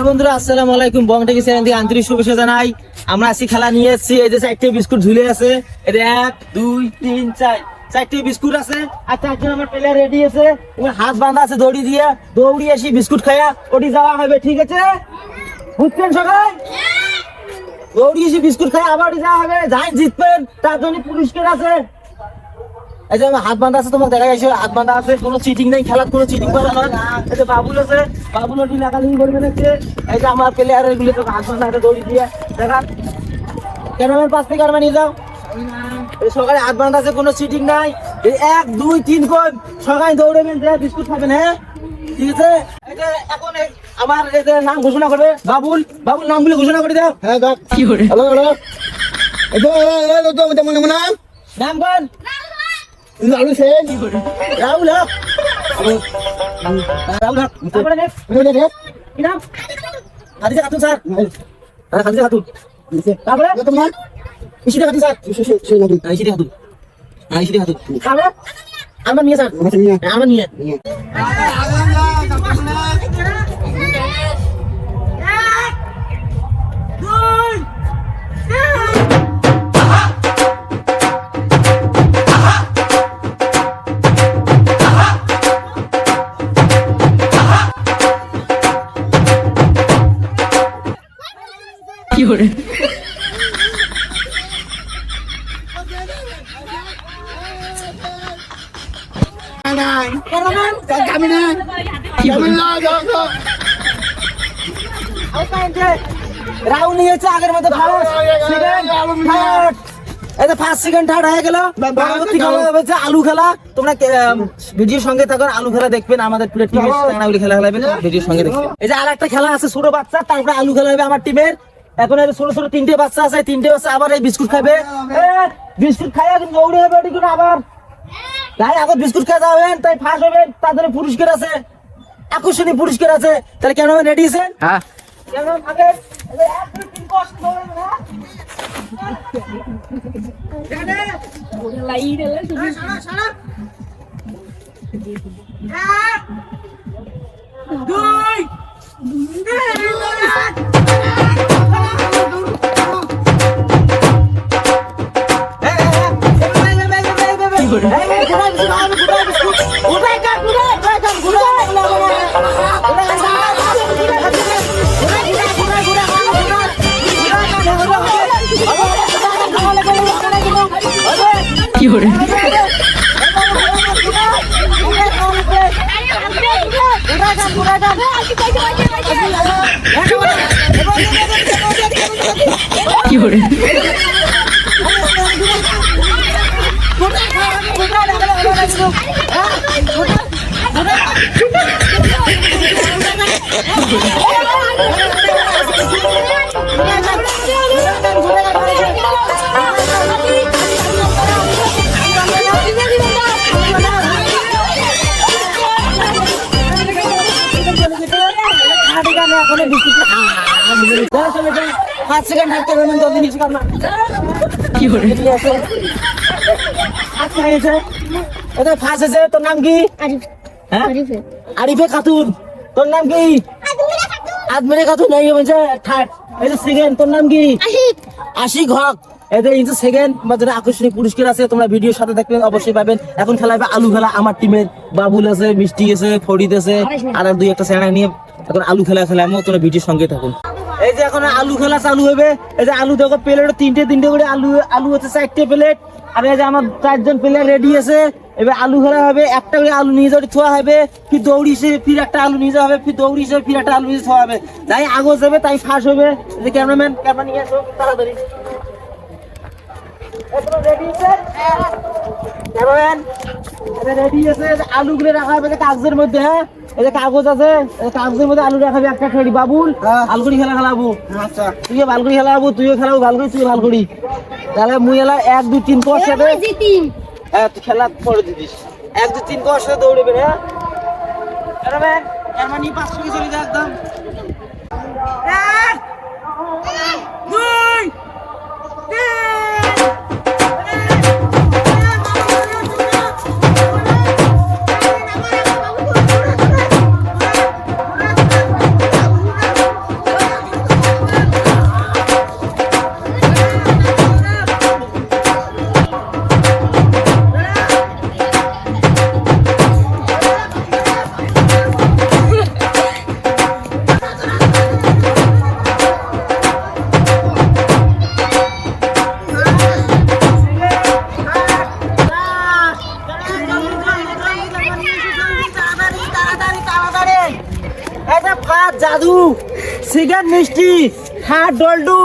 বন্ধুরা, আসসালামু আলাইকুম। বংটেকি চ্যানেল থেকে আন্তরিক শুভেচ্ছা জানাই। আমরা আজকে খেলা নিয়ে এসেছি। এই যে 4টে বিস্কুট ঝুলে আছে। এই 1 2 3 4 4টে বিস্কুট আছে। আর 4জন আমার প্লেয়ার রেডি আছে। হাত বাঁধা আছে দড়ি দিয়ে। দৌড়ি এসে বিস্কুট খায়া ওটি যাওয়া হবে, ঠিক আছে? বুঝছেন সবাই? দৌড়ি এসে বিস্কুট খায়া আবার ওটি যাওয়া হবে। যাই জিতবেন তার জন্য পুরস্কার আছে। এই যে হাত বাঁধা আছে, তোমাকে দেখা যাচ্ছে হাত বাঁধা আছে। কোনো চিটিং নেই, খেলার কোনো চিটিং করা নয়। এই যে বাবুল আছে, বাবুল ওটি লাগালিং করবে নাকি? এই যে আমার প্লেয়ার গুলো তো হাত বাঁধা আছে দৌড়ি দিয়ে। দেখান কেন 5 থেকে নিয়ে যাও। সকালে হাত বাঁধা আছে, কোনো চিটিং নাই। 1 2 3 কোন সকালে দৌড়বেন, বিস্কুট খাবেন। হ্যাঁ, ঠিক আছে? এই যে এখন আমার এই যে নাম ঘোষণা করবে বাবুল। বাবুল নামগুলো ঘোষণা করে দাও। হ্যাঁ দাও। কি করে? হ্যালো হ্যালো, এই তো নাম কোন? রাহুল সেন। রাহুল রাহুল কি নাম? খাদিজা খাতুন স্যার। খাদিজা খাতুন। তারপরে তোমার ইশিতা খাতুন স্যার। ইশিতা খাতুন। ইশিতা খাতুন। তারপরে আমার নিয়ে স্যার। আমার নিয়ে কি করে? রাহুল নিয়েছে আগের মতো ফার্স্ট সেকেন্ড থার্ড হয়ে গেল। পরবর্তী খেলা হচ্ছে আলু খেলা। তোমরা ভিডিওর সঙ্গে থাকো, আলু খেলা দেখবেন। আমাদের পুরো টিমের খেলা খেলাবে, ভিডিওর সঙ্গে দেখবেন। এই যে আরেকটা খেলা আছে ছোট বাচ্চা, তারপরে আলু খেলা হবে আমার টিমের। এখন ছোট ছোট 3টে বাচ্চা আছে, 3টে বাচ্চা আবার এই বিস্কুট খাবে। বিস্কুট খাইয়া কিন্তু দৌড়ে হবে আবার। তাই এখন বিস্কুট খেয়ে যাবেন, তাই ফার্স্ট হবেন, তাদের পুরস্কার আছে, আকর্ষণীয় পুরস্কার আছে। তাহলে কেন রেডি আছেন? হ্যাঁ, কেন আগে 1 2 3 কষ্ট দৌড়বেন। কি করে? কি করে? তোর নাম কি? আরিফে খাতুন। তোর নাম কি? আজমেরে খাতুন। সেকেন্ড। তোর নাম কি? আশিক হক। এদের সেকেন্ড আকর্ষণীয় পুরস্কার আছে, তোমরা ভিডিওর সাথে দেখবেন, অবশ্যই পাবেন। এখন খেলা হবে আলু খেলা। আমার টিমের বাবুল আছে, মিষ্টি আছে, ফরিদ আছে, আর 2-1টা সেনা নিয়ে এখন আলু খেলা খেলামো। তোমরা ভিডিওর সঙ্গে থাকুন। এই যে এখন আলু খেলা চালু হবে। এই যে আলু দেখো, প্লেট 3টে করে আলু হচ্ছে 4টে প্লেট। আর এই যে আমার 4জন প্লেয়ার রেডি আছে। এবার আলু খেলা হবে। একটা করে আলু নিয়ে যাওয়া থোয়া হবে, ফির দৌড়িছে, ফির একটা আলু নিয়ে যাওয়া হবে, ফির দৌড়িছে, ফির একটা আলু নিয়ে থোয়া হবে। যাই আগে যাবে তাই ফার্স্ট হবে। এই যে ক্যামেরাম্যান, ক্যামেরা নিয়ে আসো তাড়াতাড়ি। রেডি আছে ক্যামেরাম্যান? রেডি আছে। আলুগুলো রাখা হবে কাগজের মধ্যে। হ্যাঁ, এই যে কাগজ আছে, কাগজের মধ্যে আলু রাখা হবে একটা খেলি। বাবুল আলুগুড়ি খেলা খেলাবো। আচ্ছা, তুইও ভালগুড়ি খেলাবো, তুইও খেলাবো ভালগুড়ি, তুই ভালগুড়ি। তাহলে মুই এলা 1 2 3 কোর সাথে। হ্যাঁ, তুই খেলা পরে দিদিস। 1 2 3 কোর সাথে দৌড়বে। হ্যাঁ ক্যামেরাম্যান, ক্যামেরা নিয়ে 5 থেকে চলে যা একদম। 1 2 3 ফাট জাদু সিগার মিষ্টি হাট ডলডু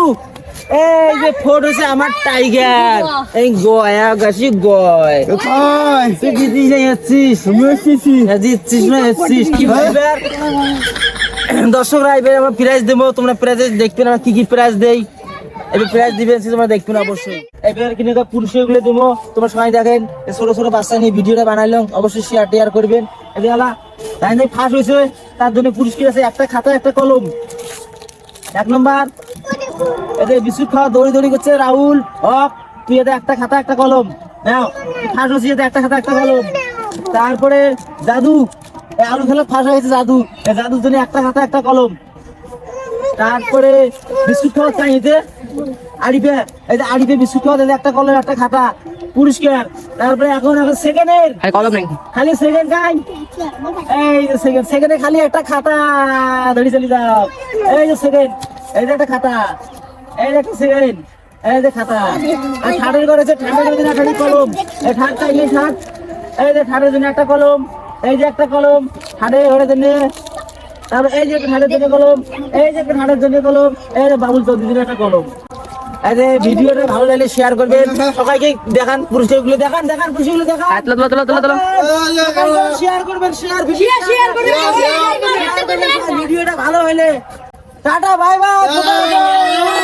এই যে ফোট হচ্ছে আমার টাইগার এই গয়া গাছি গয় তুই জিতি যাচ্ছিস জিতছিস না এসছিস কি ভাবে দর্শকরা এবার আমরা প্রাইজ দেবো তোমরা প্রাইজ দেখবে না কি কি প্রাইজ দেই এবার প্রাইজ দিবেন তোমরা দেখবে না অবশ্যই এবার কিন্তু পুরস্কার গুলো দেবো তোমরা সবাই দেখেন ছোট ছোট বাচ্চা নিয়ে ভিডিওটা বানাইলাম অবশ্যই শেয়ার করবেন এদিকে তাই না ফার্স্ট হয়েছে তার জন্য পুরস্কার আছে একটা খাতা একটা কলম 1 নম্বর এদের বিস্কুট খাওয়া দৌড়ি করছে রাহুল হক তুই এদের একটা খাতা একটা কলম নাও ফার্স্ট হচ্ছে এদের একটা খাতা একটা কলম তারপরে জাদু আলু খেলা ফার্স্ট হয়েছে জাদু জাদুর জন্য একটা খাতা একটা কলম তারপরে বিস্কুট খাওয়া চাইতে আরিফে এই যে আরিফে বিস্কুট খাওয়া দিলে একটা কলম একটা খাতা পুরস্কার তারপরে এখন সেকেন্ডের কলম নেই খালি সেকেন্ড গাই এই যে সেকেন্ডে খালি একটা খাতা ধরে চলে যাও এই যে সেকেন্ড এই যে একটা খাতা এই যে একটা সেকেন্ড এই যে খাতা আর থার্ডের করেছে থার্ডের জন্য একটা কলম এই থার্ড চাইলে থার্ড এই যে থার্ডের জন্য একটা কলম এই যে একটা কলম থার্ডের ঘরের জন্য তারপর এই যে একটা থার্ডের জন্য কলম এই যে একটা থার্ডের জন্য কলম এই যে বাবুল চৌধুরীর জন্য একটা কলম এই যে ভিডিওটা ভালো লাগলে শেয়ার করবেন সবাইকে দেখান পুরস্কারগুলো দেখান পুরস্কারগুলো দেখান শেয়ার করবেন ভিডিওটা ভালো হলে টাটা বাই বাই